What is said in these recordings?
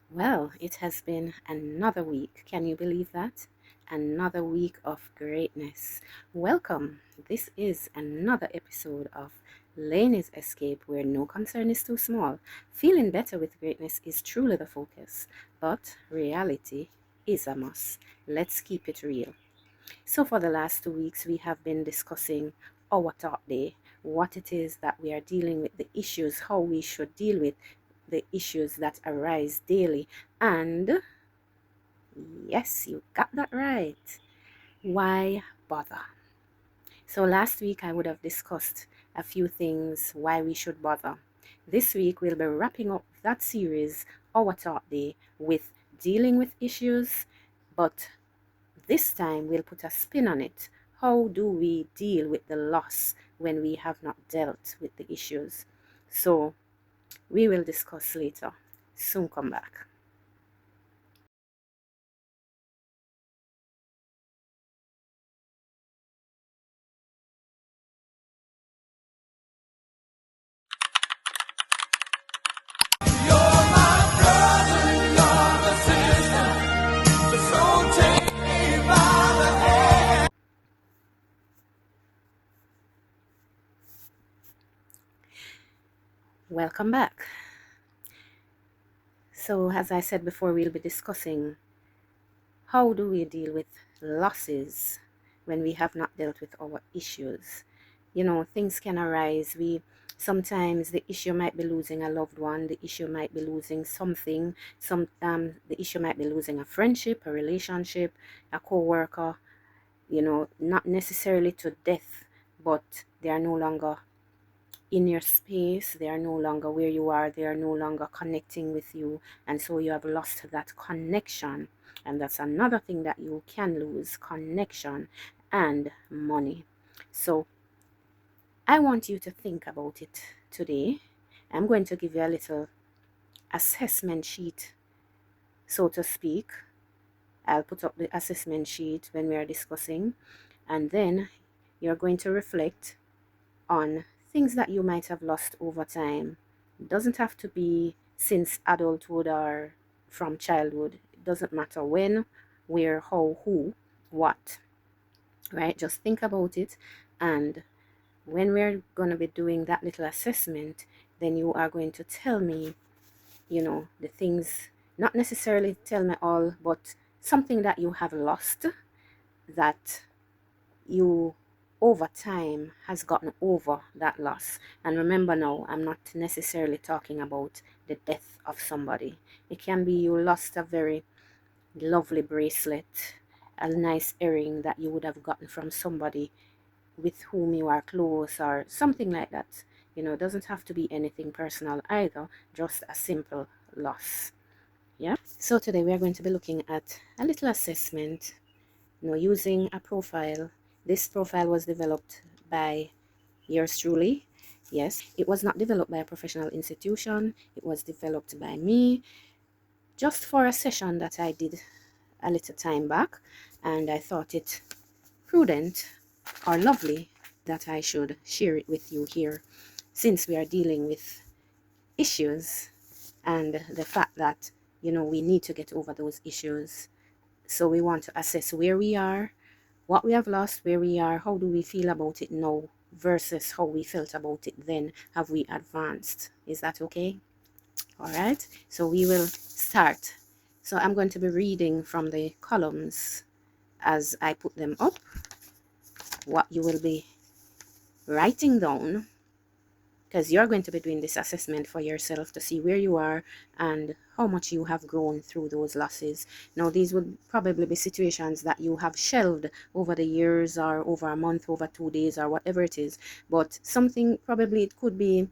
Well, it has been another week. Can you believe that? Another week of greatness. Welcome. This is another episode of Lainy's Escape, where no concern is too small. Feeling better with greatness is truly the focus, but reality is a must. Let's keep it real. So, for the last 2 weeks, we have been discussing our talk day, what it is that we are dealing with, the issues, how we should deal with the issues that arise daily. And yes, you got that right. Why bother? So, last week I would have discussed a few things why we should bother. This week we'll be wrapping up that series, Our Talk Day, with dealing with issues, but this time we'll put a spin on it. How do we deal with the loss when we have not dealt with the issues? So we will discuss later. Soon come back. Welcome back. So, as I said before, we'll be discussing how do we deal with losses when we have not dealt with our issues. You know, things can arise. We sometimes the issue might be losing a loved one, the issue might be losing something, the issue might be losing a friendship, a relationship, a co-worker, not necessarily to death, but they are no longer in your space, they are no longer where you are, they are no longer connecting with you, and so you have lost that connection. And that's another thing that you can lose: connection and money. So I want you to think about it today. I'm going to give you a little assessment sheet, so to speak. I'll put up the assessment sheet when we are discussing, and then you're going to reflect on things that you might have lost over time. It doesn't have to be since adulthood or from childhood. It doesn't matter when, where, how, who, what, right? Just think about it. And when we're going to be doing that little assessment, then you are going to tell me, the things, not necessarily tell me all, but something that you have lost that you over time has gotten over that loss. And remember, now I'm not necessarily talking about the death of somebody. It can be you lost a very lovely bracelet, a nice earring that you would have gotten from somebody with whom you are close, or something like that. It doesn't have to be anything personal either, just a simple loss. Yeah. So today we are going to be looking at a little assessment, using a profile. This profile was developed by yours truly. Yes, it was not developed by a professional institution. It was developed by me just for a session that I did a little time back, and I thought it prudent or lovely that I should share it with you here, since we are dealing with issues and the fact that we need to get over those issues. So we want to assess where we are, what we have lost, where we are, how do we feel about it now versus how we felt about it then. Have we advanced? Is that okay? All right. So we will start. So I'm going to be reading from the columns as I put them up, what you will be writing down, because you're going to be doing this assessment for yourself to see where you are and how much you have grown through those losses. Now, these would probably be situations that you have shelved over the years, or over a month, over 2 days, or whatever it is. But something, probably it could be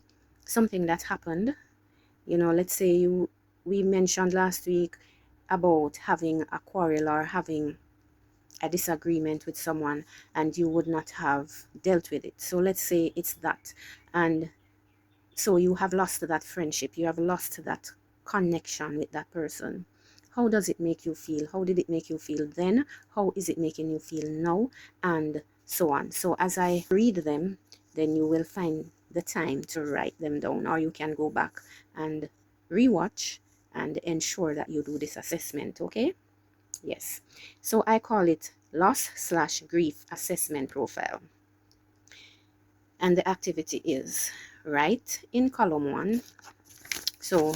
something that happened. Let's say we mentioned last week about having a quarrel or having a disagreement with someone, and you would not have dealt with it. So let's say it's that. And so you have lost that friendship, you have lost that connection with that person. How does it make you feel? How did it make you feel then? How is it making you feel now? And so on. So as I read them, then you will find the time to write them down, or you can go back and rewatch and ensure that you do this assessment, okay? Yes. So I call it loss/grief assessment profile. And the activity is write in column 1. So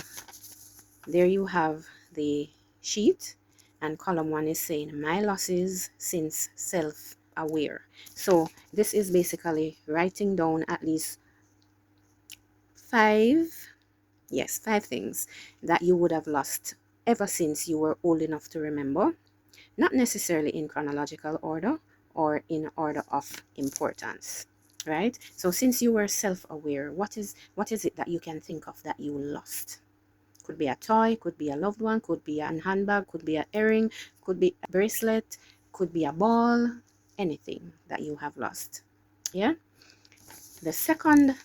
there you have the sheet, and column 1 is saying my losses since self-aware. So this is basically writing down at least 5 things that you would have lost ever since you were old enough to remember, not necessarily in chronological order or in order of importance, right? So since you were self-aware, what is it that you can think of that you lost? Could be a toy, could be a loved one, could be a handbag, could be an earring, could be a bracelet, could be a ball, anything that you have lost. Yeah. The second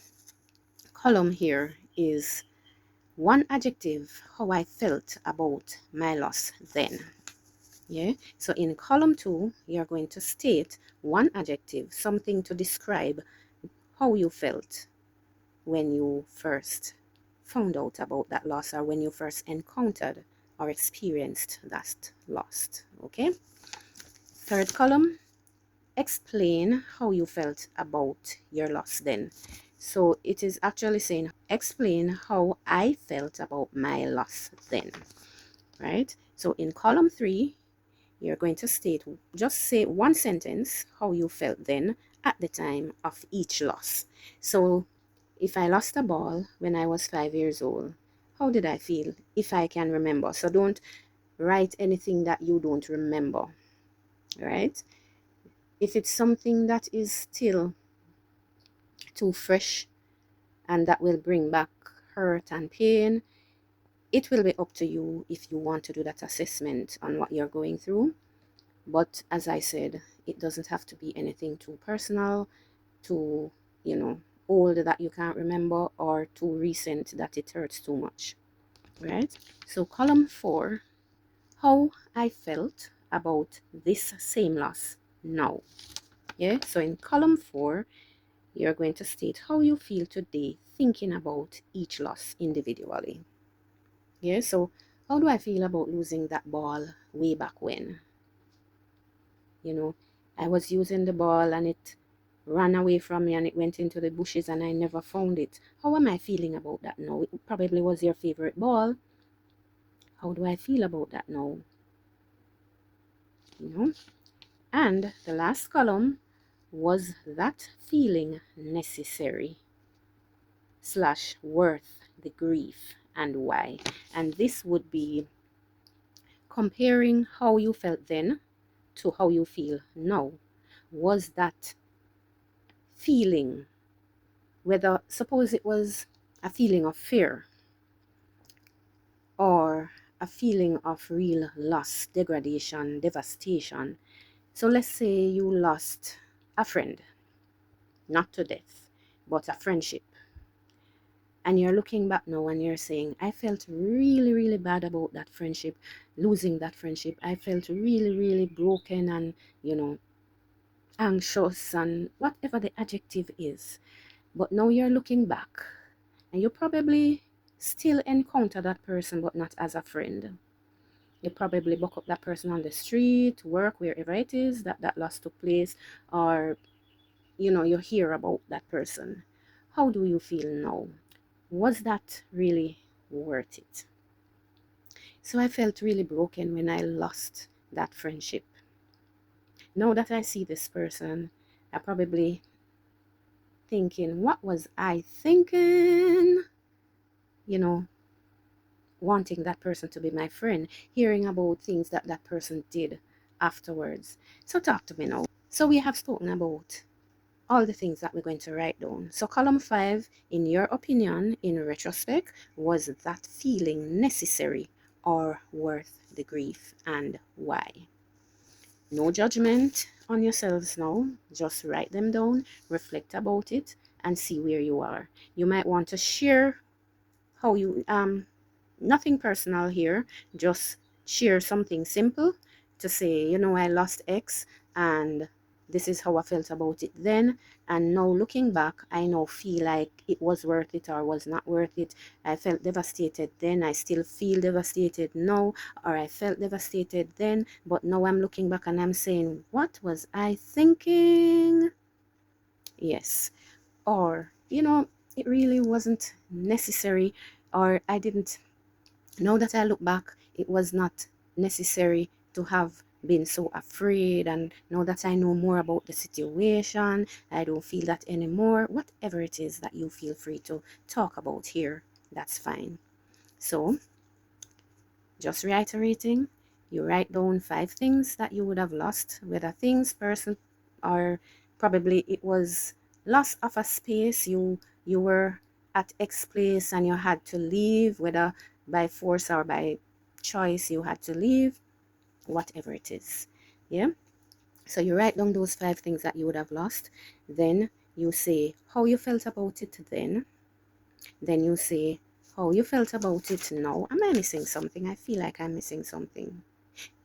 column here is one adjective, how I felt about my loss then. Yeah. So in column 2, you're going to state one adjective, something to describe how you felt when you first found out about that loss, or when you first encountered or experienced that loss. Okay. Third column, explain how you felt about your loss then. So it is actually saying explain how I felt about my loss then, right? So in column 3, you're going to state, just say one sentence, how you felt then at the time of each loss. So if I lost a ball when I was 5 years old, how did I feel, if I can remember? So don't write anything that you don't remember, right? If it's something that is still too fresh and that will bring back hurt and pain, it will be up to you if you want to do that assessment on what you're going through. But as I said, it doesn't have to be anything too personal, too, old that you can't remember, or too recent that it hurts too much, right? So column 4, how I felt about this same loss now. Yeah, so in column 4, you're going to state how you feel today thinking about each loss individually. Yeah, so how do I feel about losing that ball way back when? I was using the ball and it ran away from me and it went into the bushes and I never found it. How am I feeling about that now? It probably was your favorite ball. How do I feel about that now? And the last column, was that feeling necessary / worth the grief, and why? And this would be comparing how you felt then to how you feel now. Was that feeling, whether, suppose it was a feeling of fear or a feeling of real loss, degradation, devastation. So let's say you lost a friend, not to death, but a friendship. And you're looking back now and you're saying, I felt really, really bad about that friendship, losing that friendship. I felt really, really broken and, anxious and whatever the adjective is. But now you're looking back and you probably still encounter that person, but not as a friend. You probably buck up that person on the street, work, wherever it is that loss took place, or, you hear about that person. How do you feel now? Was that really worth it? So I felt really broken when I lost that friendship. Now that I see this person, I probably thinking, what was I thinking? Wanting that person to be my friend, hearing about things that person did afterwards. So talk to me now. So we have spoken about all the things that we're going to write down. So column 5, in your opinion, in retrospect, was that feeling necessary or worth the grief, and why? No judgment on yourselves now. Just write them down, reflect about it, and see where you are. You might want to share how you nothing personal here, just share something simple to say, I lost X and this is how I felt about it then, and now looking back, I now feel like it was worth it or was not worth it. I felt devastated then, I still feel devastated now, or I felt devastated then, but now I'm looking back and I'm saying, what was I thinking? Yes. Or, it really wasn't necessary, or I didn't, now that I look back, it was not necessary to have been so afraid. And now that I know more about the situation, I don't feel that anymore. Whatever it is that you feel free to talk about here, that's fine. So, just reiterating, you write down 5 things that you would have lost, whether things, person, or probably it was loss of a space. You were at X place and you had to leave, whether by force or by choice you had to leave, whatever it is. Yeah. So you write down those 5 things that you would have lost. Then you say how you felt about it then. Then you say how you felt about it now. Am I missing something? I feel like I'm missing something.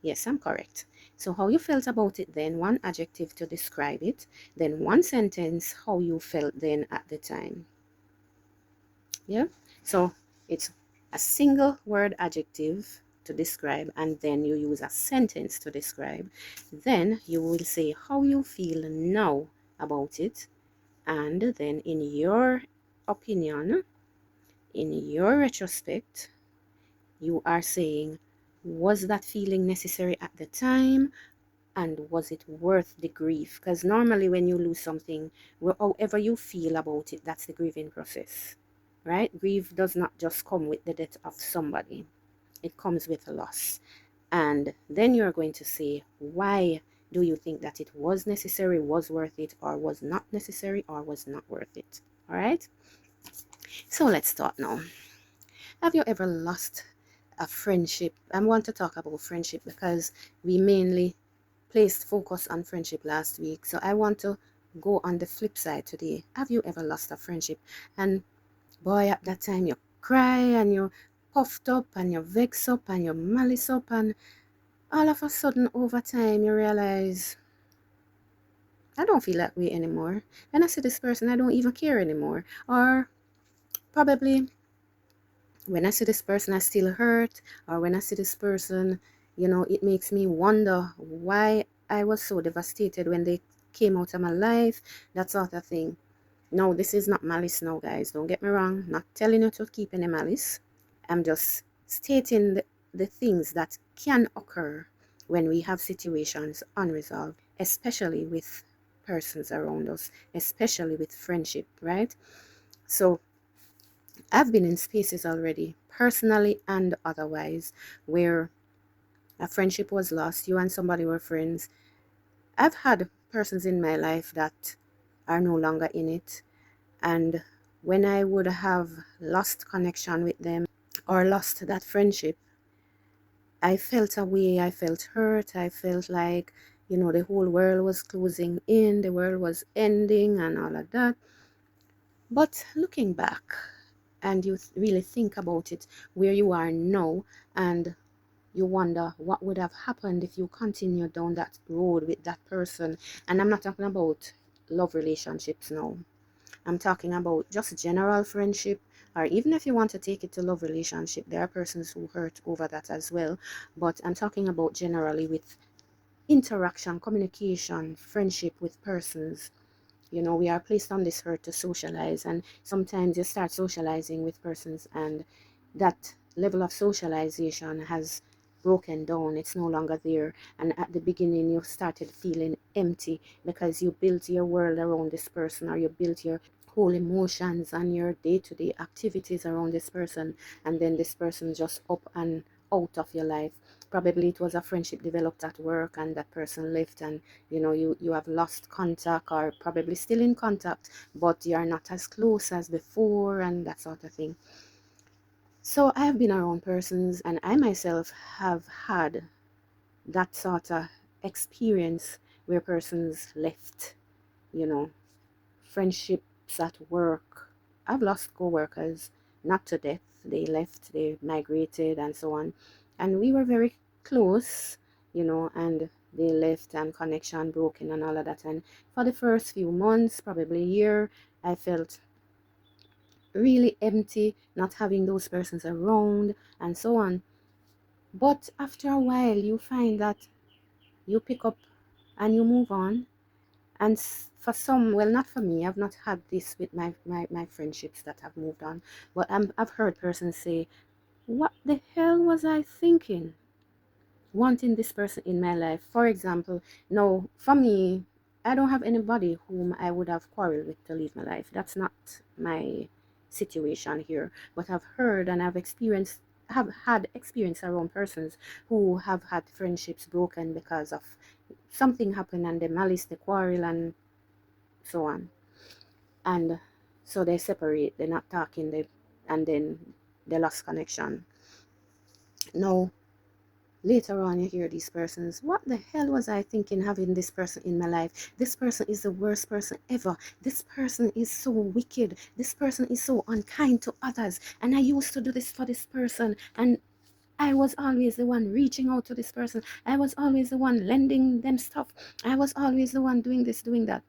Yes, I'm correct. So how you felt about it then, 1 adjective to describe it, then 1 sentence, how you felt then at the time. Yeah, so it's a single word adjective to describe, and then you use a sentence to describe. Then you will say how you feel now about it, and then in your opinion, in your retrospect, you are saying, was that feeling necessary at the time? And was it worth the grief? Because normally when you lose something, however you feel about it, that's the grieving process, right? Grief does not just come with the death of somebody. It comes with a loss. And then you're going to say, why do you think that it was necessary, was worth it, or was not necessary, or was not worth it? All right? So let's start now. Have you ever lost a friendship? I want to talk about friendship because we mainly placed focus on friendship last week. So I want to go on the flip side today. Have you ever lost a friendship? And boy, at that time you cry and you puffed up and you vex up and you malice up, and all of a sudden over time you realize, I don't feel that way anymore. When I see this person, I don't even care anymore. Or probably when I see this person, I still hurt. Or when I see this person, it makes me wonder why I was so devastated when they came out of my life, that sort of thing. No, this is not malice now, guys. Don't get me wrong. Not telling you to keep any malice. I'm just stating the things that can occur when we have situations unresolved, especially with persons around us, especially with friendship, right? So I've been in spaces already, personally and otherwise, where a friendship was lost. You and somebody were friends. I've had persons in my life that are no longer in it. And when I would have lost connection with them or lost that friendship, I felt away, I felt hurt, I felt like, the whole world was closing in, the world was ending and all of that. But looking back, and you really think about it, where you are now, and you wonder what would have happened if you continued down that road with that person. And I'm not talking about love relationships now. I'm talking about just general friendship, or even if you want to take it to love relationship, there are persons who hurt over that as well. But I'm talking about generally with interaction, communication, friendship with persons. We are placed on this earth to socialize, and sometimes you start socializing with persons, and that level of socialization has broken down. It's no longer there. And at the beginning, you started feeling empty because you built your world around this person, or you built your whole emotions and your day-to-day activities around this person, and then this person just up and out of your life. Probably it was a friendship developed at work and that person left, and you have lost contact, or probably still in contact, but you're not as close as before, and that sort of thing. So I have been around persons, and I myself have had that sort of experience where persons left, you know friendships at work. I've lost co-workers, not to death. They left, they migrated, and so on. And we were very close, and they left and connection broken and all of that. And for the first few months, probably a year, I felt really empty, not having those persons around and so on. But after a while, you find that you pick up and you move on. And for some, well, not for me, I've not had this with my friendships that have moved on, but I've heard persons say, what the hell was I thinking wanting this person in my life? For example, no, for me, I don't have anybody whom I would have quarreled with to leave my life. That's not my situation here. But I've heard and have had experience around persons who have had friendships broken because of something happened and they malice, the quarrel and so on. And so they separate, they're not talking, and then they lost connection. No, later on, you hear these persons, what the hell was I thinking having this person in my life? This person is the worst person ever. This person is so wicked. This person is so unkind to others. And I used to do this for this person. And I was always the one reaching out to this person. I was always the one lending them stuff. I was always the one doing this, doing that.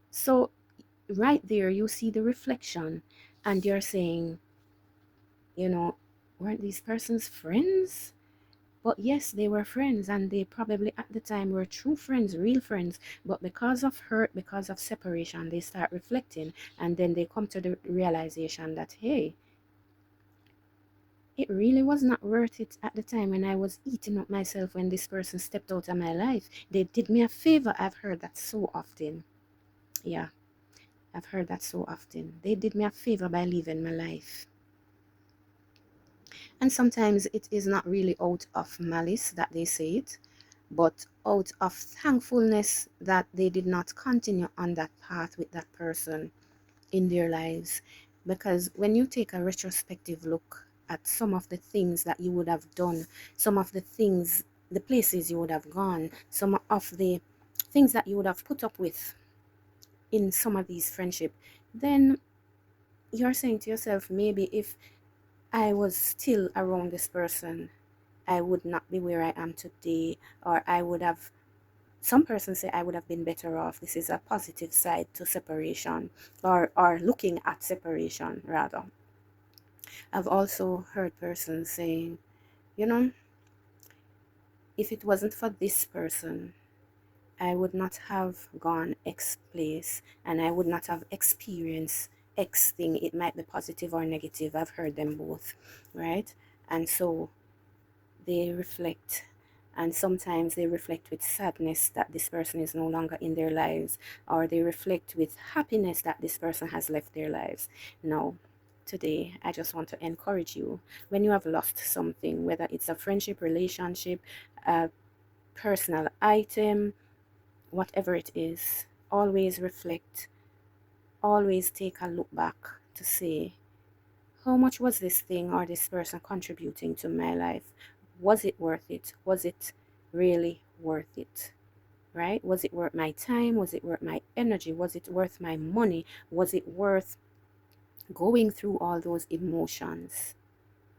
So right there, you see the reflection. And you're saying, weren't these persons friends? But yes, they were friends, and they probably at the time were true friends, real friends. But because of hurt, because of separation, they start reflecting, and then they come to the realization that, hey, it really was not worth it at the time when I was eating up myself when this person stepped out of my life. They did me a favor. I've heard that so often. Yeah, I've heard that so often. They did me a favor by leaving my life. And sometimes it is not really out of malice that they say it, but out of thankfulness that they did not continue on that path with that person in their lives. Because when you take a retrospective look at some of the things that you would have done, some of the things, the places you would have gone, some of the things that you would have put up with in some of these friendships, then you're saying to yourself, maybe if I was still around this person, I would not be where I am today, or I would have, some persons say I would have been better off. This is a positive side to separation, or looking at separation rather. I've also heard persons saying, you know, if it wasn't for this person, I would not have gone X place, and I would not have experienced X thing. It might be positive or negative. I've heard them both, right? And so they reflect, and sometimes they reflect with sadness that this person is no longer in their lives, or they reflect with happiness that this person has left their lives. Now, today I just want to encourage you, when you have lost something, whether it's a friendship, relationship, a personal item, whatever it is, always reflect, always take a look back to say, how much was this thing or this person contributing to my life? Was it worth it? Was it really worth it? Right? Was it worth my time? Was it worth my energy? Was it worth my money? Was it worth going through all those emotions?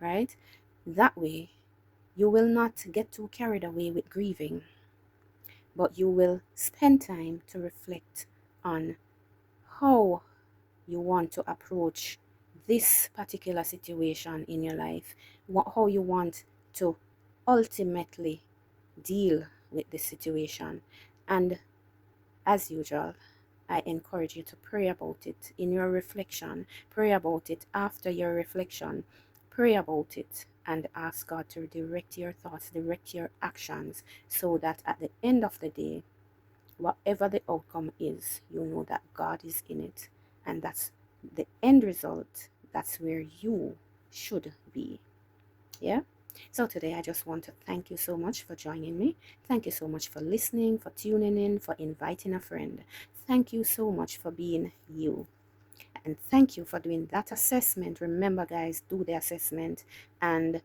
Right? That way, you will not get too carried away with grieving, but you will spend time to reflect on how you want to approach this particular situation in your life, how you want to ultimately deal with this situation. And as usual, I encourage you to pray about it in your reflection, pray about it after your reflection, pray about it and ask God to direct your thoughts, direct your actions, so that at the end of the day, whatever the outcome is, you know that God is in it, and that's the end result. That's where you should be. Yeah. So today I just want to thank you so much for joining me. Thank you so much for listening, for tuning in, for inviting a friend. Thank you so much for being you. And thank you for doing that assessment. Remember, guys, do the assessment and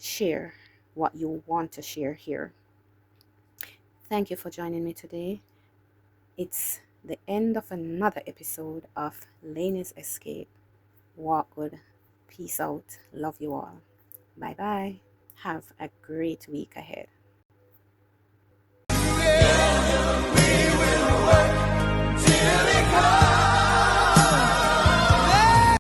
share what you want to share here. Thank you for joining me today. It's the end of another episode of Lainy's Escape. Walk good. Peace out. Love you all. Bye bye. Have a great week ahead.